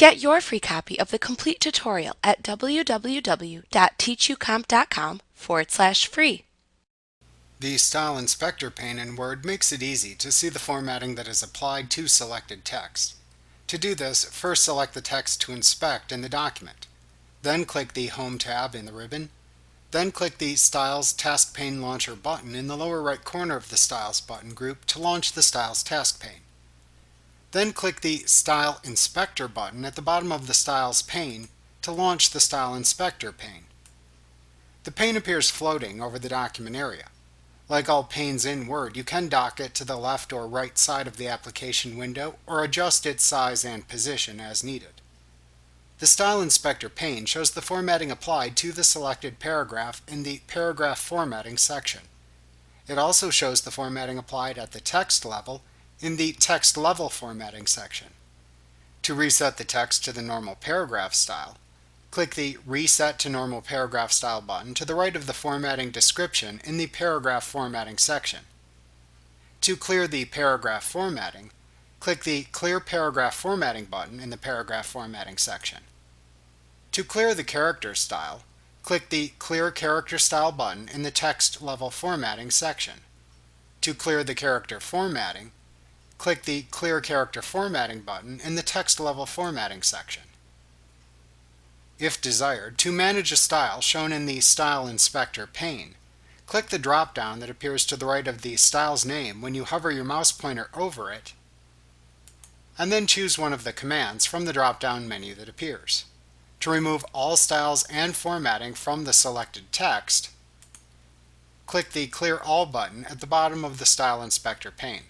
Get your free copy of the complete tutorial at www.teachucomp.com/free. The Style Inspector pane in Word makes it easy to see the formatting that is applied to selected text. To do this, first select the text to inspect in the document. Then click the Home tab in the ribbon. Then click the Styles Task Pane Launcher button in the lower right corner of the Styles button group to launch the Styles Task Pane. Then click the Style Inspector button at the bottom of the Styles pane to launch the Style Inspector pane. The pane appears floating over the document area. Like all panes in Word, you can dock it to the left or right side of the application window or adjust its size and position as needed. The Style Inspector pane shows the formatting applied to the selected paragraph in the Paragraph Formatting section. It also shows the formatting applied at the text level in the Text Level Formatting section. To reset the text to the normal paragraph style, click the Reset to Normal Paragraph Style button to the right of the formatting description in the Paragraph Formatting section. To clear the paragraph formatting, click the Clear Paragraph Formatting button in the Paragraph Formatting section. To clear the character style, click the Clear Character Style button in the Text Level Formatting section. To clear the character formatting, click the Clear Character Formatting button in the Text Level Formatting section. If desired, to manage a style shown in the Style Inspector pane, click the drop-down that appears to the right of the style's name when you hover your mouse pointer over it, and then choose one of the commands from the drop-down menu that appears. To remove all styles and formatting from the selected text, click the Clear All button at the bottom of the Style Inspector pane.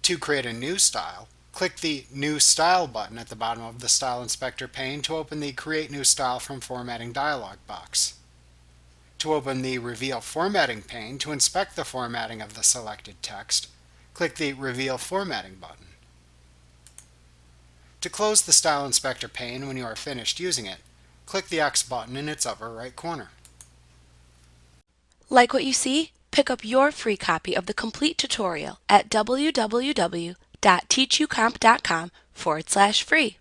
To create a new style, click the New Style button at the bottom of the Style Inspector pane to open the Create New Style from Formatting dialog box. To open the Reveal Formatting pane to inspect the formatting of the selected text, click the Reveal Formatting button. To close the Style Inspector pane when you are finished using it, click the X button in its upper right corner. Like what you see? Pick up your free copy of the complete tutorial at www.teachucomp.com/free.